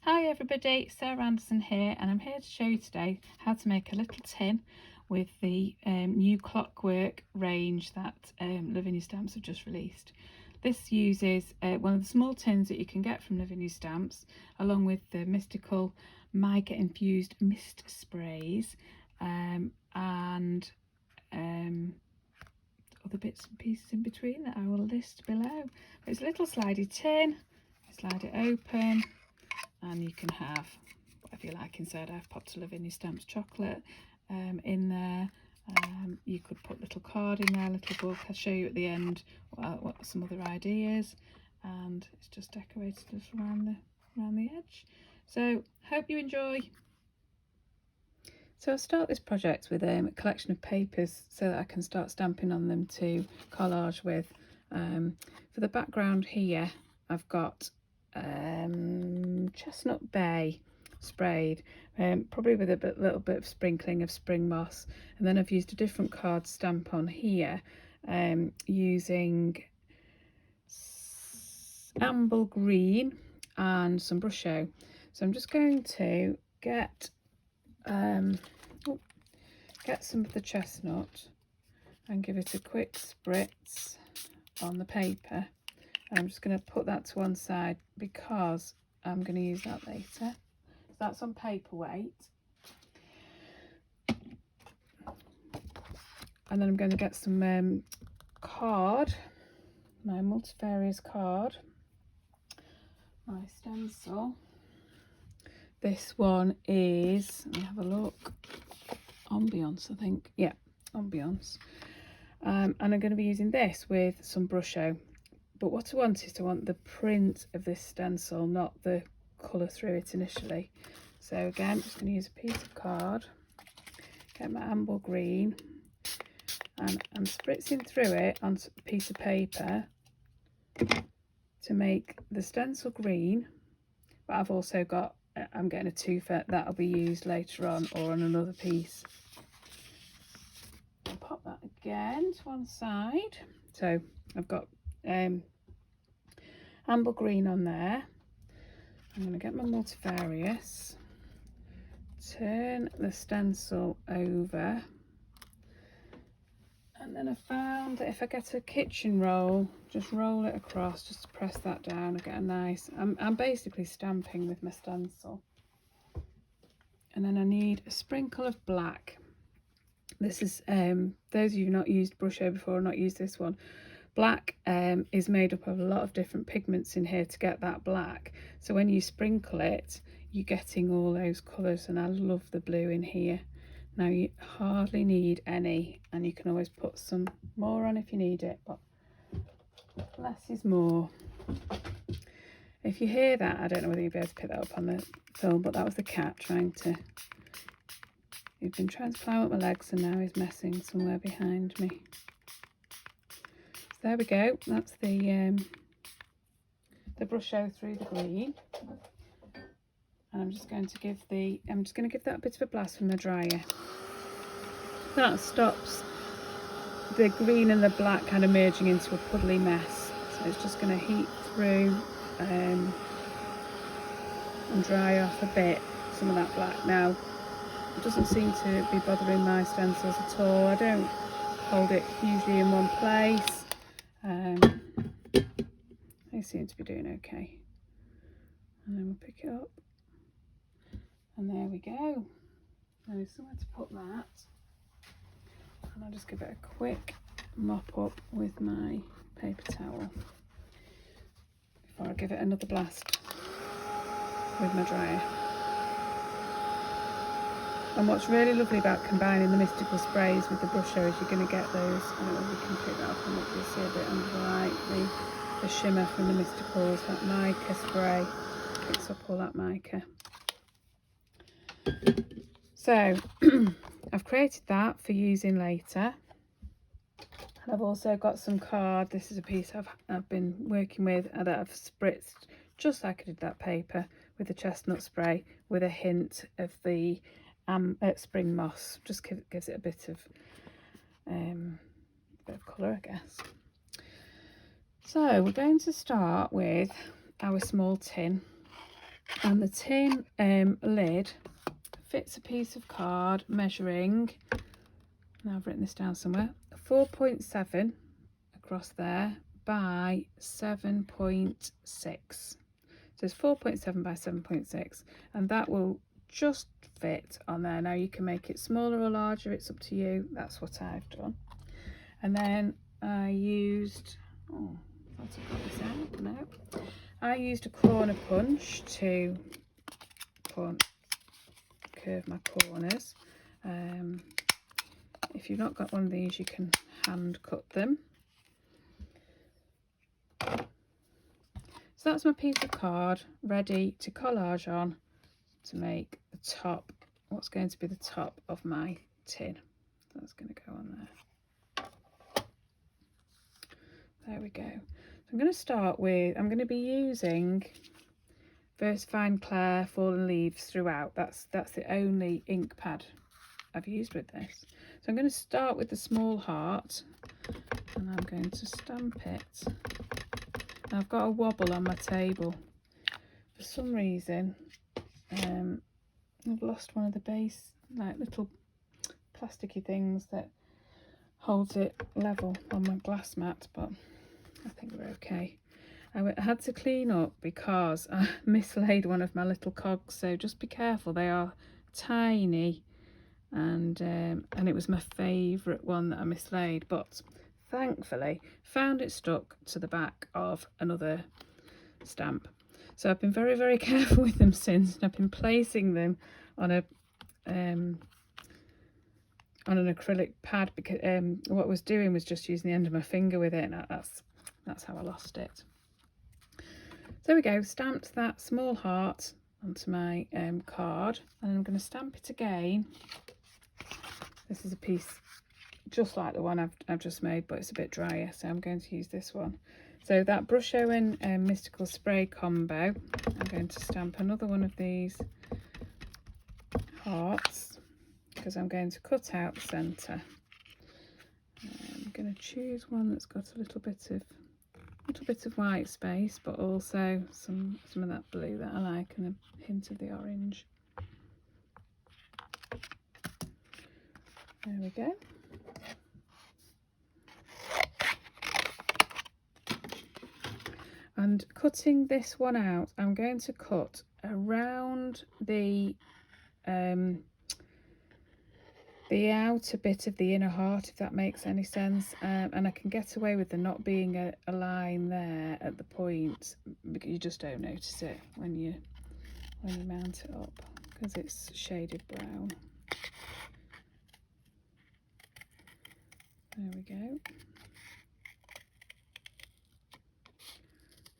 Hi everybody, Sarah Anderson here, and I'm here to show you today how to make a little tin with the new Clockwork range that Lavinia Stamps have just released. This uses one of the small tins that you can get from Lavinia Stamps, along with the mystical mica infused mist sprays and other bits and pieces in between that I will list below. It's a little slidey tin. You slide it open and you can have whatever you like inside. I've popped a Lavinia Stamps chocolate in there. You could put little card in there, little book. I'll show you at the end what some other ideas, and it's just decorated a little around the edge. So hope you enjoy. So I'll start this project with a collection of papers so that I can start stamping on them to collage with. For the background here, I've got Chestnut Bay sprayed, probably with a little bit of sprinkling of spring moss, and then I've used a different card stamp on here using amber green and some Brusho. So I'm just going to get some of the chestnut and give it a quick spritz on the paper. I'm just going to put that to one side because I'm going to use that later. So that's on paperweight. And then I'm going to get some card, my multifarious card, my stencil. This one is, let me have a look, Ambiance, I think. Yeah, Ambiance. And I'm going to be using this with some Brusho. But what I want is the print of this stencil, not the colour through it initially. So again, I'm just going to use a piece of card, get my amber green, and I'm spritzing through it on a piece of paper to make the stencil green. But I've also got, I'm getting a tooth that'll be used later on or on another piece. I'll pop that again to one side. So I've got amber green on there. I'm going to get my multifarious, turn the stencil over, and then I found that if I get a kitchen roll, just roll it across, just to press that down and get a nice, I'm basically stamping with my stencil. And then I need a sprinkle of black. This is, those of you who've not used Brusho before or not used this one, black is made up of a lot of different pigments in here to get that black. So when you sprinkle it, you're getting all those colours, and I love the blue in here. Now you hardly need any, and you can always put some more on if you need it, but less is more. If you hear that, I don't know whether you'll be able to pick that up on the film, but that was the cat he'd been trying to climb up my legs, and now he's messing somewhere behind me. There we go, that's the Brusho through the green. And I'm just going to give that a bit of a blast from the dryer. That stops the green and the black kind of merging into a puddly mess. So it's just going to heat through and dry off a bit, some of that black. Now, it doesn't seem to be bothering my stencils at all. I don't hold it usually in one place. They seem to be doing okay. And then we'll pick it up. And there we go. There's somewhere to put that. And I'll just give it a quick mop up with my paper towel before I give it another blast with my dryer. And what's really lovely about combining the mystical sprays with the Brusho is you're going to get those, I don't know if you can pick that up and you'll see a bit under the light, the shimmer from the mysticals, that mica spray picks up all that mica. So I've created that for using later, and I've also got some card. This is a piece I've been working with that I've spritzed just like I did that paper with the chestnut spray with a hint of the spring moss. Just gives it a bit of colour, I guess. So we're going to start with our small tin. And the tin lid fits a piece of card measuring, now I've written this down somewhere, 4.7 across there by 7.6. So it's 4.7 by 7.6, and that will just fit on there. Now you can make it smaller or larger, it's up to you. That's what I've done. And then I used, oh, I thought I got this out. No, I used a corner punch to curve my corners. If you've not got one of these, you can hand cut them. So that's my piece of card ready to collage on to make the top, what's going to be the top of my tin. That's going to go on there. There we go. So I'm going to start with, I'm going to be using VersaFine Clair Fallen Leaves throughout. That's the only ink pad I've used with this. So I'm going to start with the small heart, and I'm going to stamp it. Now I've got a wobble on my table. For some reason, I've lost one of the base, like little plasticky things that holds it level on my glass mat, but I think we're okay. I had to clean up because I mislaid one of my little cogs, so just be careful. They are tiny, and it was my favourite one that I mislaid, but thankfully found it stuck to the back of another stamp. So I've been very, very careful with them since, and I've been placing them on a on an acrylic pad, because what I was doing was just using the end of my finger with it, and that's how I lost it. So there we go, stamped that small heart onto my card, and I'm going to stamp it again. This is a piece just like the one I've just made, but it's a bit drier, so I'm going to use this one. So that Brush Owen Mystical Spray combo, I'm going to stamp another one of these hearts, because I'm going to cut out the centre. I'm going to choose one that's got a little bit of white space, but also some of that blue that I like, and a hint of the orange. There we go. And cutting this one out, I'm going to cut around the outer bit of the inner heart, if that makes any sense, and I can get away with there not being a line there at the point, because you just don't notice it when you mount it up, because it's shaded brown. There we go.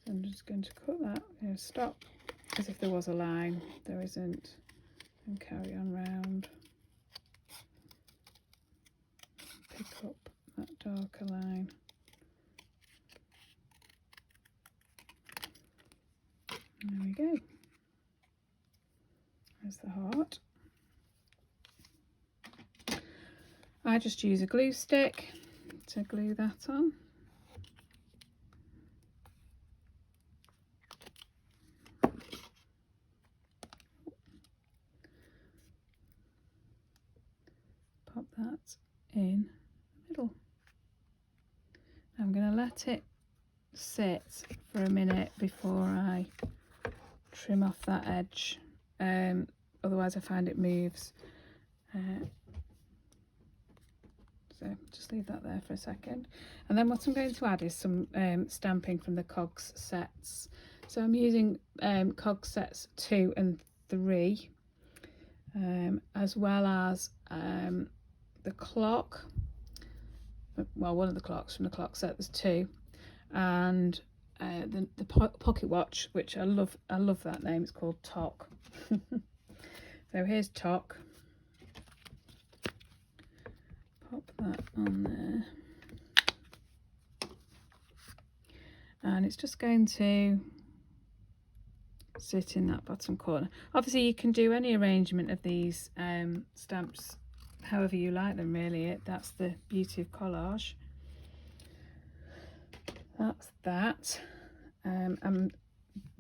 I'm just going to cut that, stop as if there was a line, there isn't, and carry on round. Pick up that darker line. And there we go. There's the heart. I just use a glue stick to glue that on. Pop that in the middle. I'm going to let it sit for a minute before I trim off that edge, otherwise I find it moves. So just leave that there for a second, and then what I'm going to add is some stamping from the cogs sets. So I'm using cogs sets 2 and 3, as well as the clock, well, one of the clocks from the clock set, there's 2, and the pocket watch, which I love that name, it's called Tock. So here's Tock. Pop that on there, and it's just going to sit in that bottom corner. Obviously you can do any arrangement of these stamps however you like them, really. That's the beauty of collage. That's that.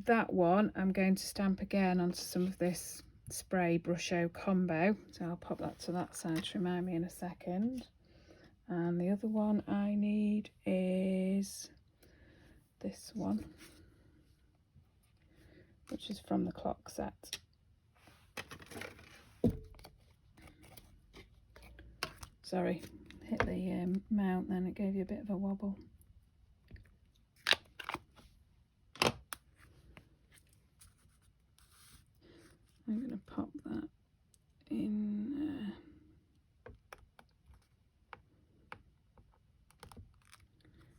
that one I'm going to stamp again onto some of this spray brusho combo, so I'll pop that to that side to remind me in a second. And the other one I need is this one, which is from the clock set. Sorry, hit the mount then, it gave you a bit of a wobble. I'm going to pop that in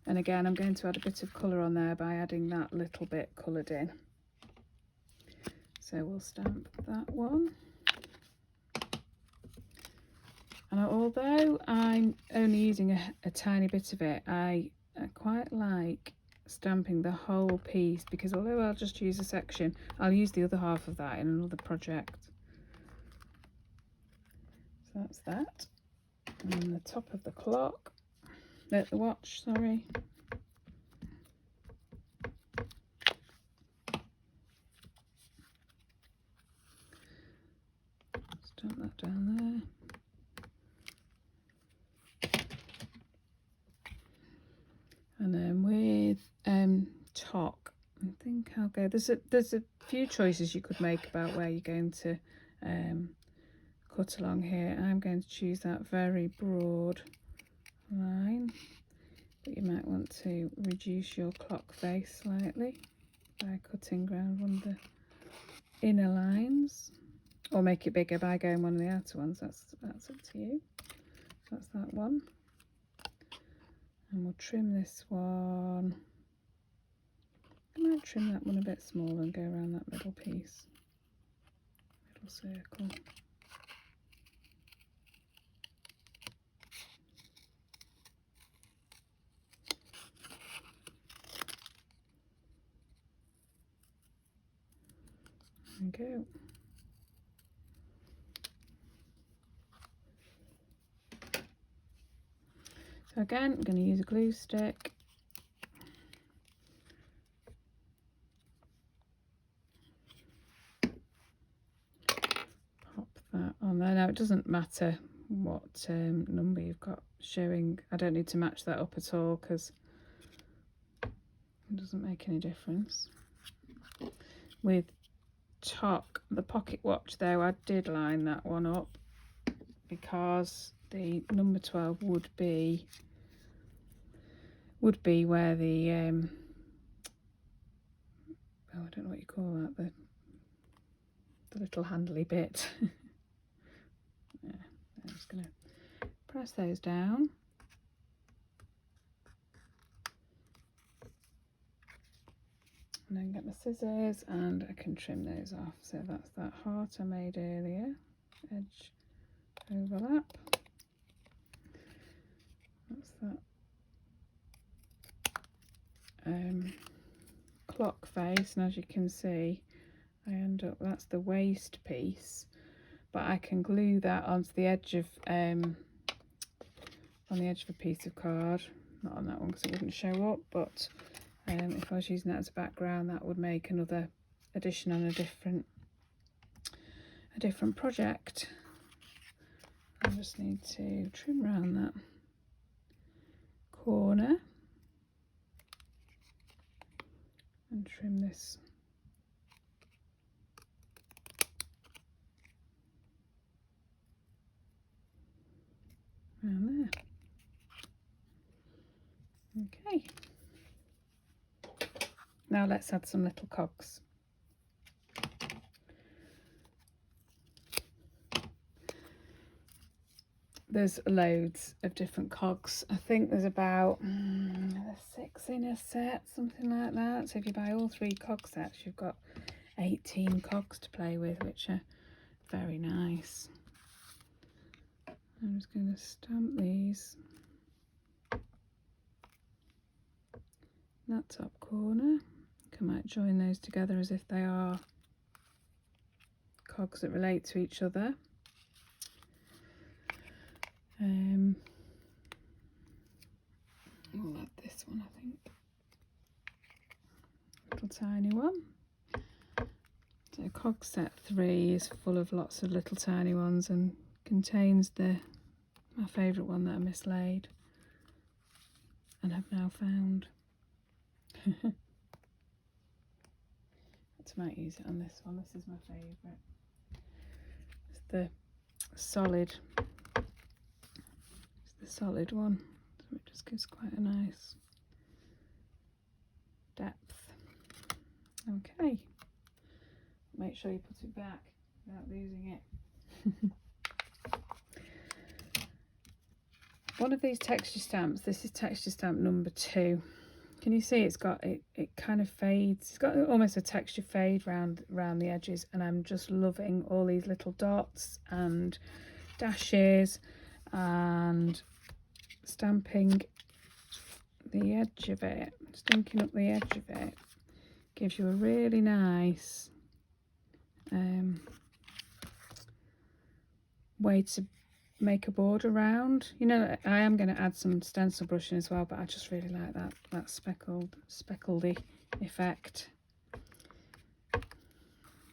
and again I'm going to add a bit of colour on there by adding that little bit coloured in. So we'll stamp that one. And although I'm only using a tiny bit of it, I quite like stamping the whole piece, because although I'll just use a section, I'll use the other half of that in another project. So that's that. And the top of the clock, the watch, sorry. Stamp that down there. And then with chalk, I think I'll go. There's a few choices you could make about where you're going to cut along here. I'm going to choose that very broad line, but you might want to reduce your clock face slightly by cutting around one of the inner lines, or make it bigger by going one of the outer ones. That's up to you. So that's that one. And we'll trim this one. I might trim that one a bit smaller and go around that middle piece, middle circle. There we go. So again, I'm going to use a glue stick. Pop that on there. Now it doesn't matter what number you've got showing. I don't need to match that up at all because it doesn't make any difference. With chalk, the pocket watch though, I did line that one up because the number 12 would be where the oh, I don't know what you call that, the little handly bit. Yeah, I'm just going to press those down. And then get my scissors and I can trim those off. So that's that heart I made earlier, edge overlap. That's that clock face, and as you can see I end up, that's the waist piece, but I can glue that onto the edge of on the edge of a piece of card, not on that one because it wouldn't show up, but if I was using that as a background, that would make another addition on a different project. I just need to trim around that corner and trim this around there. Okay, now let's add some little cogs. There's loads of different cogs. I think there's about 6 in a set, something like that. So if you buy all 3 cog sets, you've got 18 cogs to play with, which are very nice. I'm just going to stamp these in that top corner. I might join those together as if they are cogs that relate to each other. We'll add this one, I think. Little tiny one. So cog set 3 is full of lots of little tiny ones and contains my favourite one that I mislaid and have now found. I might use it on this one. This is my favourite. It's the solid. It's the solid one. So it just gives quite a nice depth. Okay. Make sure you put it back without losing it. One of these texture stamps, this is texture stamp number 2. Can you see it's got it kind of fades, it's got almost a texture fade round the edges, and I'm just loving all these little dots and dashes and stamping the edge of it, stinking up the edge of it. Gives you a really nice way to make a border around. You know, I am going to add some stencil brushing as well, but I just really like that speckledy effect.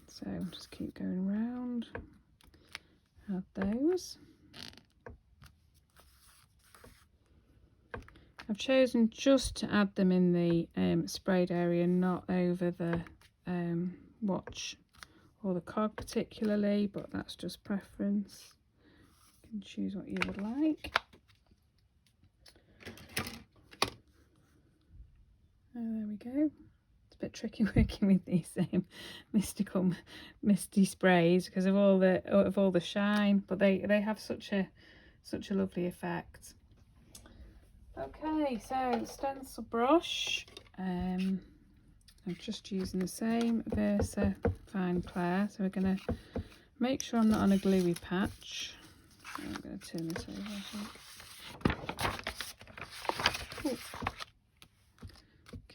So just keep going round. Add those. I've chosen just to add them in the sprayed area, not over the watch or the cog particularly, but that's just preference. You can choose what you would like. There we go. It's a bit tricky working with these misty sprays because of all the shine, but they have such a lovely effect. Okay, so stencil brush. I'm just using the same Versa Fine Clair, so we're going to make sure I'm not on a gluey patch. So I'm going to turn this over, I think. Ooh.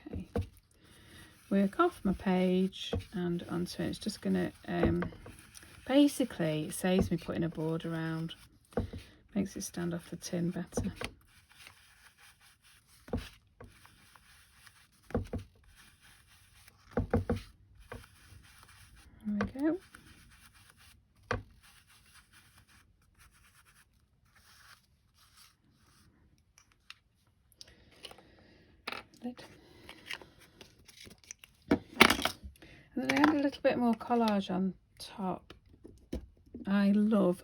Okay, work off my page and onto it. It's just going to, basically it saves me putting a board around, makes it stand off the tin better. There we go. And then I add a little bit more collage on top. I love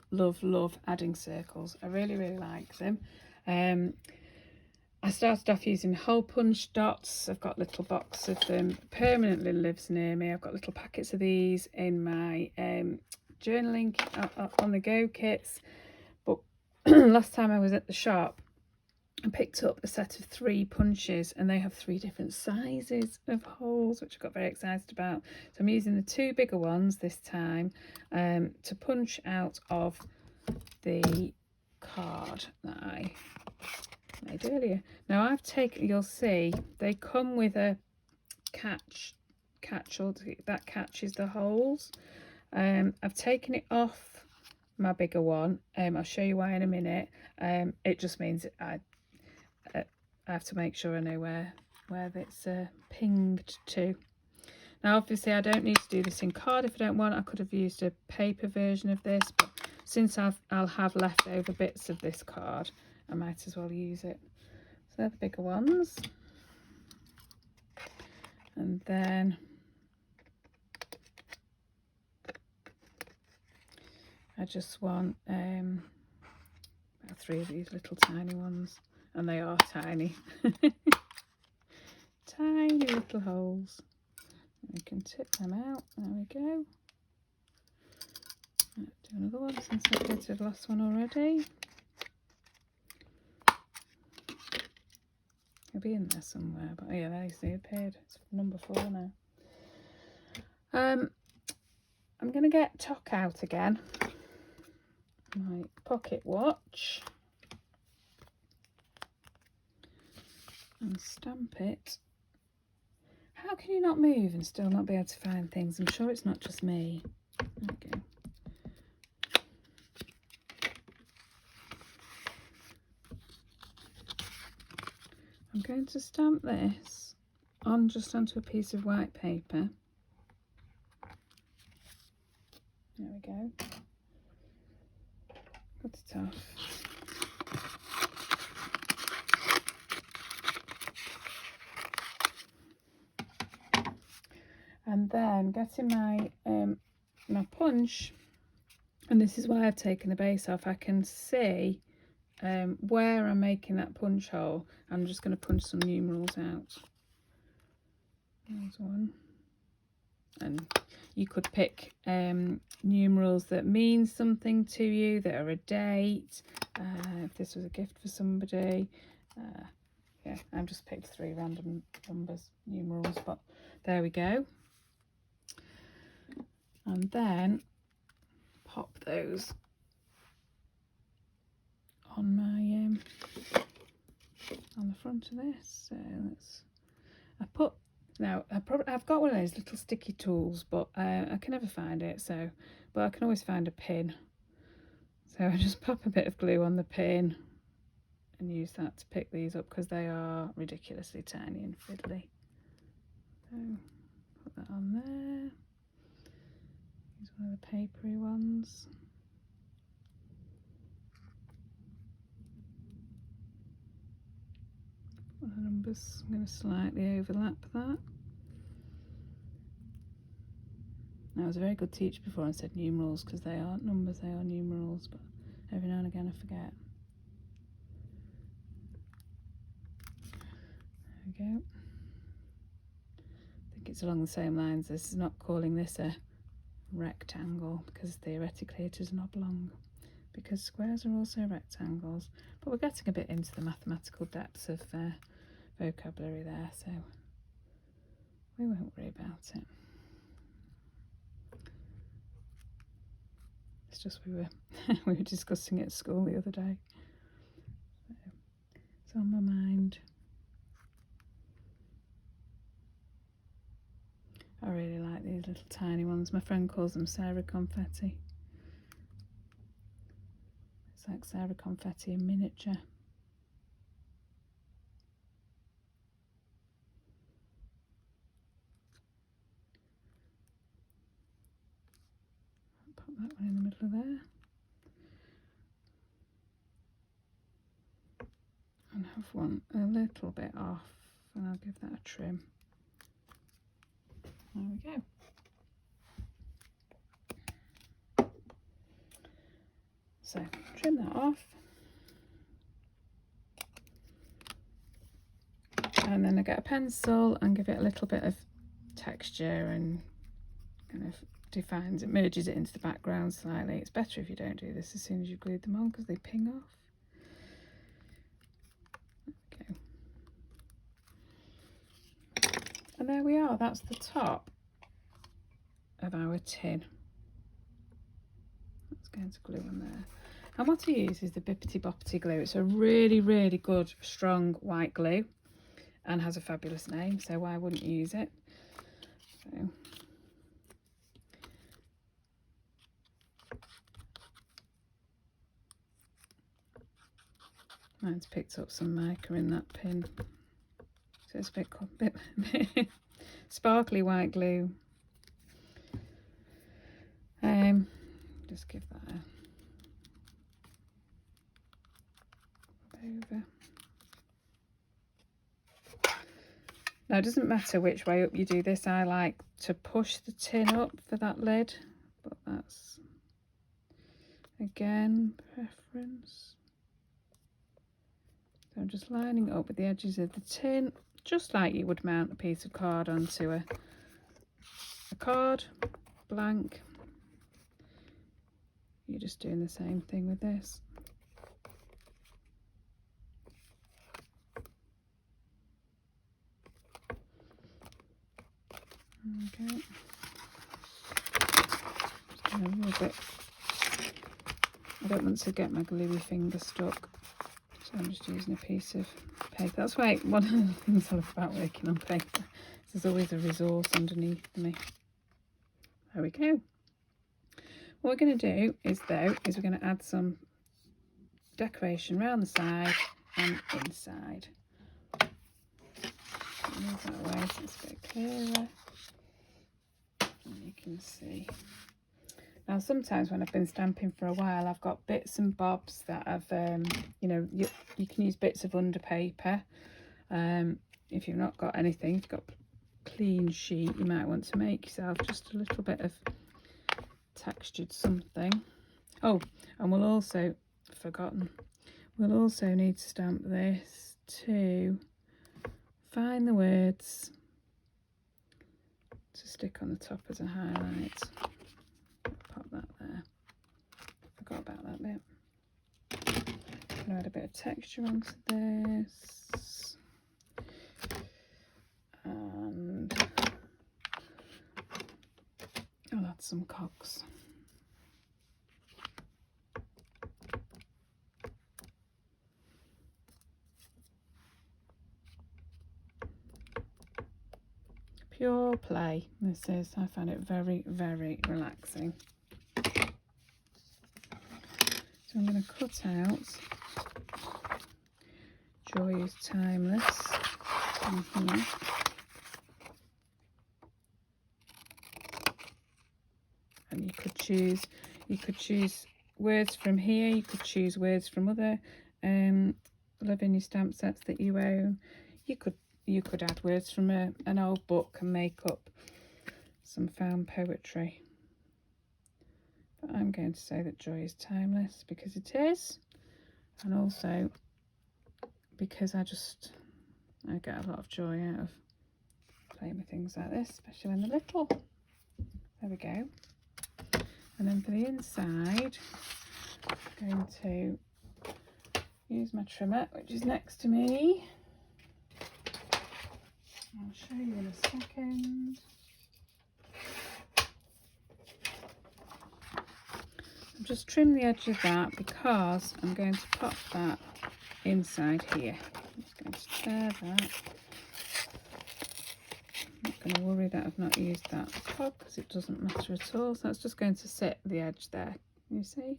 adding circles. I really like them. I started off using hole punch dots. I've got a little box of them, permanently lives near me. I've got little packets of these in my journaling on the go kits. But last time I was at the shop, I picked up a set of 3 punches, and they have 3 different sizes of holes, which I got very excited about. So I'm using the 2 bigger ones this time to punch out of the card that I made earlier. Now I've taken, you'll see they come with a catch-all that catches the holes. I've taken it off my bigger one. I'll show you why in a minute. It just means I have to make sure I know where it's pinged to. Now obviously I don't need to do this in card if I don't want. I could have used a paper version of this, but since I'll have leftover bits of this card, I might as well use it. So they're the bigger ones. And then I just want about 3 of these little tiny ones, and they are tiny. Tiny little holes. We can tip them out. There we go. Do another one since I did the last one already. It'll be in there somewhere, but oh yeah, there you see it appeared. It's number 4 now. I'm going to get Tock out again. My pocket watch. And stamp it. How can you not move and still not be able to find things? I'm sure it's not just me. Okay. I'm going to stamp this on just onto a piece of white paper. There we go. Cut it off. And then getting my my punch, and this is why I've taken the base off, I can see where I'm making that punch hole. I'm just going to punch some numerals out. There's one. And you could pick numerals that mean something to you, that are a date, if this was a gift for somebody. Yeah, I've just picked 3 random numerals, but there we go. And then pop those on my on the front of this. So I've got one of those little sticky tools, but I can never find it. But I can always find a pin. So I just pop a bit of glue on the pin and use that to pick these up, because they are ridiculously tiny and fiddly. So put that on there. Use one of the papery ones. Put the numbers, I'm going to slightly overlap that. I was a very good teacher before and said numerals, because they aren't numbers, they are numerals, but every now and again I forget. There we go. I think it's along the same lines. This is not calling this a rectangle, because theoretically it is an oblong, because squares are also rectangles. But we're getting a bit into the mathematical depths of vocabulary there, so we won't worry about it. It's just we were discussing it at school the other day, so it's on my mind. I really like these little tiny ones. My friend calls them Sarah confetti. It's like Sarah confetti in miniature. Pop that one in the middle of there. And have one a little bit off, and I'll give that a trim. There we go. So trim that off. And then I get a pencil and give it a little bit of texture and kind of defines it, merges it into the background slightly. It's better if you don't do this as soon as you've glued them on, because they ping off. Okay. And there we are, that's the top of our tin. That's going to glue on there. And what I use is the Bippity Boppity glue. It's a really, really good, strong white glue and has a fabulous name, so why wouldn't you use it? So mine's picked up some mica in that pin, so it's a bit sparkly white glue. Just give that over. Now it doesn't matter which way up you do this. I like to push the tin up for that lid, but that's again preference. So I'm just lining it up with the edges of the tin, just like you would mount a piece of card onto a card, blank. You're just doing the same thing with this. Okay. Just a little bit. I don't want to get my gluey finger stuck, so I'm just using a piece of paper. That's why one of the things I love about working on paper is there's always a resource underneath me. There we go. What we're going to do is we're going to add some decoration around the side and inside. Move that away so it's a bit clearer. And you can see. Now sometimes when I've been stamping for a while, I've got bits and bobs that I've, you know, you can use bits of underpaper. If you've not got anything, if you've got clean sheet, you might want to make yourself just a little bit of textured something. Oh, and we'll also, forgotten, we'll also need to stamp this to find the words to stick on the top as a highlight. Pop that there. Forgot about that bit. I'm gonna add a bit of texture onto this. And I'll add some cogs. Pure play, this is. I find it very, very relaxing. So I'm going to cut out Joy is Timeless in here. And you could choose words from here, you could choose words from other Lavinia stamp sets that you own. You could add words from an old book and make up some found poetry. But I'm going to say that Joy is Timeless because it is, and also because I get a lot of joy out of playing with things like this, especially when they're little. There we go. And then for the inside, I'm going to use my trimmer, which is next to me. I'll show you in a second. I'll just trim the edge of that because I'm going to pop that inside here. I'm just going to tear that. I'm not going to worry that I've not used that cog because it doesn't matter at all. So that's just going to sit the edge there. You see?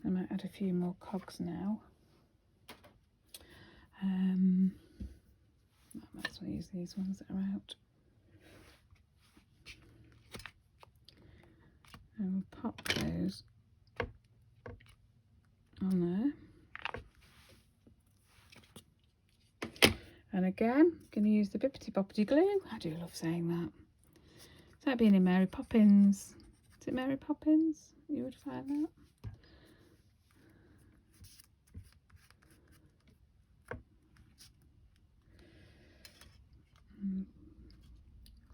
I might add a few more cogs now. I might as well use these ones that are out. And we'll pop those on there. And again, I'm going to use the Bippity Boppity glue. I do love saying that. It's like being in Mary Poppins. Is it Mary Poppins? You would find that.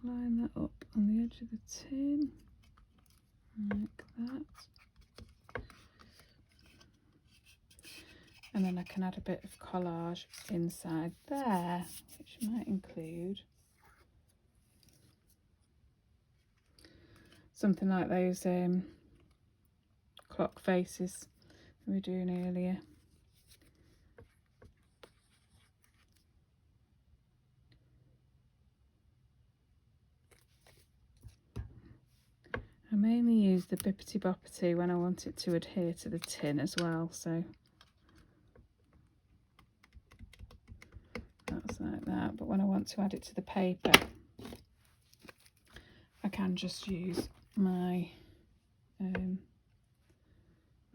Line that up on the edge of the tin, like that. And then I can add a bit of collage inside there, which might include something like those clock faces we were doing earlier. I mainly use the Bippity Boppity when I want it to adhere to the tin as well, so that's like that. But when I want to add it to the paper, I can just use my my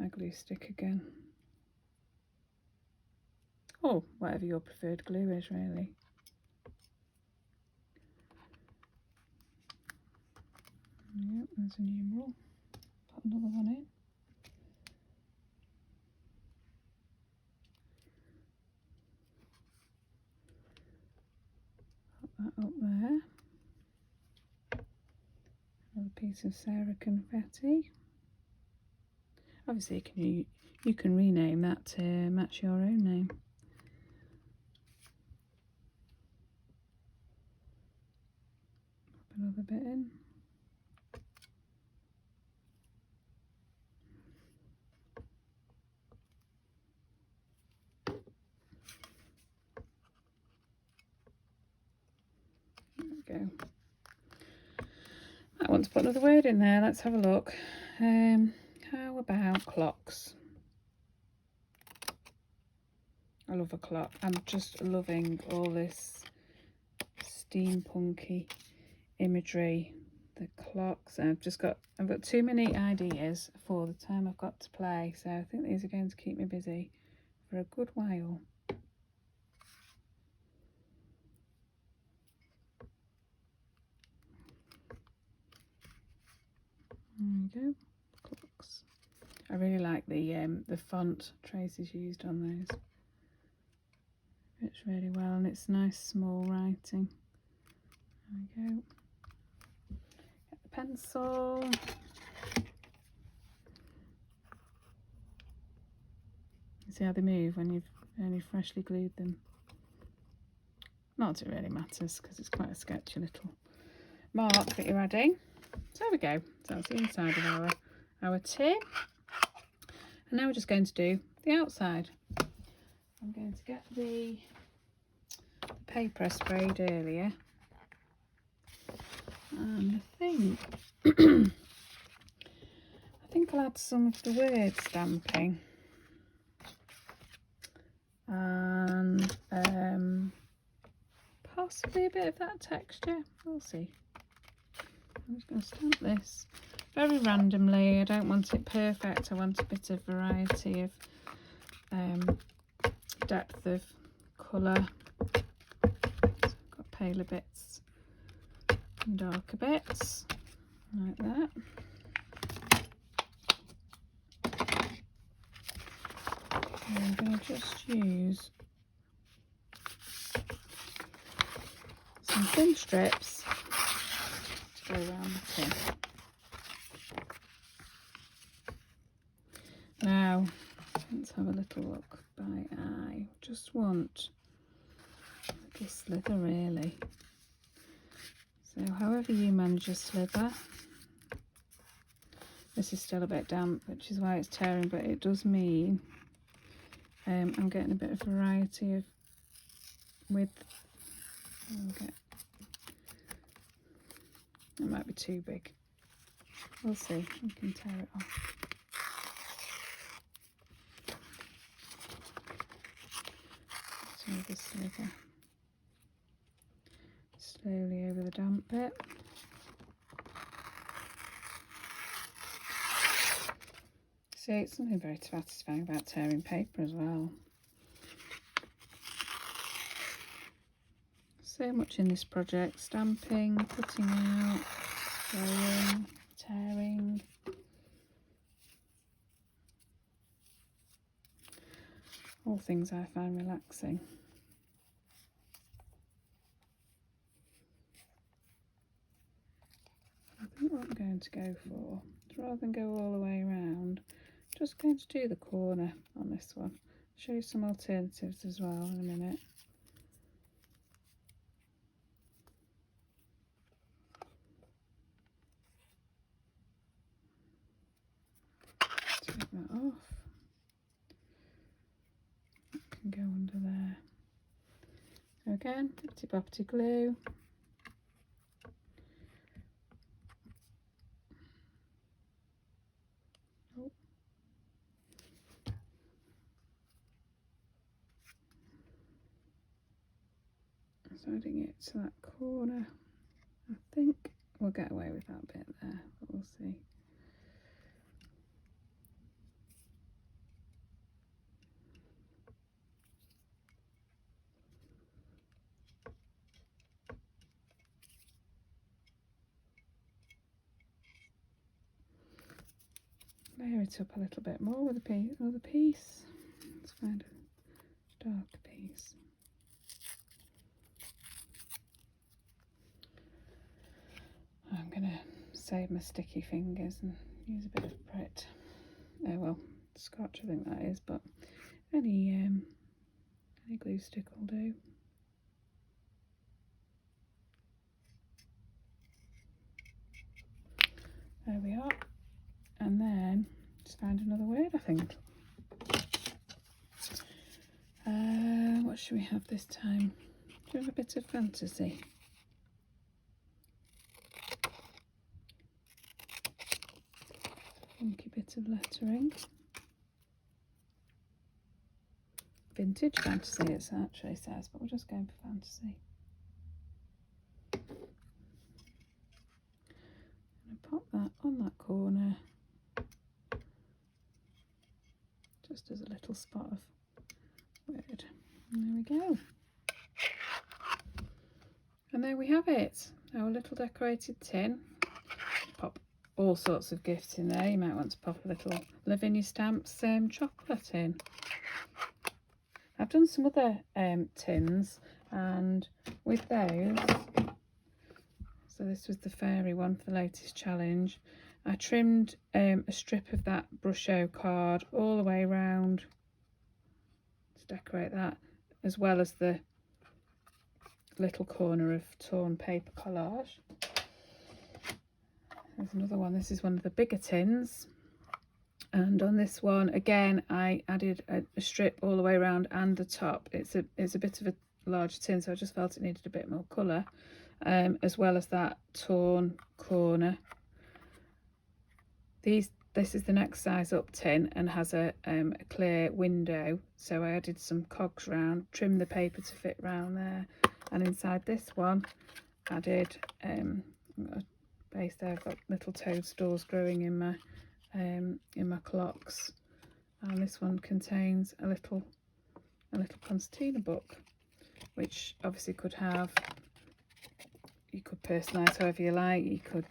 glue stick again. Or whatever your preferred glue is, really. Yep, there's a numeral. Put another one in. Put that up there. Another piece of Sarah confetti. Obviously you can rename that to match your own name. Pop another bit in. There we go. I want to put another word in there. Let's have a look. How about clocks? I love a clock. I'm just loving all this steampunky imagery the clocks. I've got too many ideas for the time I've got to play, so I think these are going to keep me busy for a good while. There we go, clocks. I really like the font Tracy's used on those. Fits really well, and it's nice small writing. There we go. Get the pencil. You see how they move when you've only freshly glued them. Not that it really matters because it's quite a sketchy little mark that you're adding. So there we go. So that's the inside of our tin. And now we're just going to do the outside. I'm going to get the paper I sprayed earlier. And I think I'll add some of the word stamping. And possibly a bit of that texture. We'll see. I'm just going to stamp this very randomly. I don't want it perfect. I want a bit of variety of depth of colour. So I've got paler bits and darker bits, like that. And I'm going to just use some thin strips to go around the tin. Now, let's have a little look by eye. Just want a little slither, really. So however you manage your slither. This is still a bit damp, which is why it's tearing, but it does mean I'm getting a bit of variety of width. Okay. It might be too big. We'll see. We can tear it off. So the slither slowly over the damp bit. See, it's something very satisfying about tearing paper as well. So much in this project: stamping, cutting out, spraying, tearing. All things I find relaxing. I think what I'm going to go for is, rather than go all the way around, just going to do the corner on this one. Show you some alternatives as well in a minute. Take that off. That can go under there. So again, Tipsy Boppity glue. Oh. So adding it to that corner. I think we'll get away with that bit there, but we'll see. Layer it up a little bit more with another piece. Let's find a darker piece. I'm going to save my sticky fingers and use a bit of Pret. Oh well, Scotch I think that is, but any glue stick will do. There we are. And then just find another word, I think. What should we have this time? Do you have a bit of fantasy? Funky bit of lettering. Vintage fantasy it actually says, but we're just going for fantasy. that on that corner, just as a little spot of word. And there we go. And there we have it, our little decorated tin. Pop all sorts of gifts in there. You might want to pop a little Lavinia Stamps chocolate in. I've done some other tins, and with those, so this was the fairy one for the latest challenge, I trimmed a strip of that Brusho card all the way around to decorate that, as well as the little corner of torn paper collage. There's another one. This is one of the bigger tins, and on this one again I added a strip all the way around and the top. It's a bit of a larger tin, so I just felt it needed a bit more colour, as well as that torn corner. This is the next size up tin and has a clear window, so I added some cogs round, trimmed the paper to fit round there. And inside this one, added base there. I've got little toadstools growing in my clocks, and this one contains a little concertina book, which obviously could have, you could personalise however you like. You could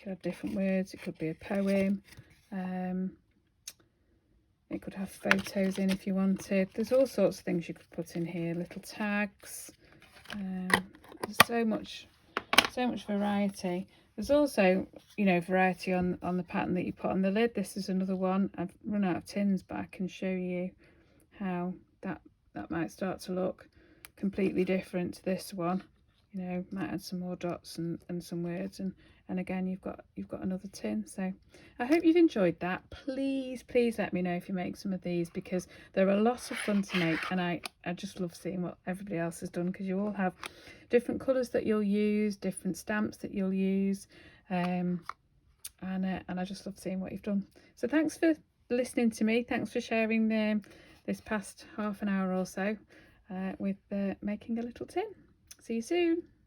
have different words. It could be a poem. It could have photos in if you wanted. There's all sorts of things you could put in here. Little tags. There's so much variety. There's also, you know, variety on the pattern that you put on the lid. This is another one. I've run out of tins, but I can show you how that might start to look completely different to this one. You know, might add some more dots and some words, and again you've got another tin. So I hope you've enjoyed that. Please let me know if you make some of these, because they're a lot of fun to make, and I just love seeing what everybody else has done, because you all have different colours that you'll use, different stamps that you'll use, and I just love seeing what you've done. So thanks for listening to me. Thanks for sharing this past half an hour or so with making a little tin. See you soon.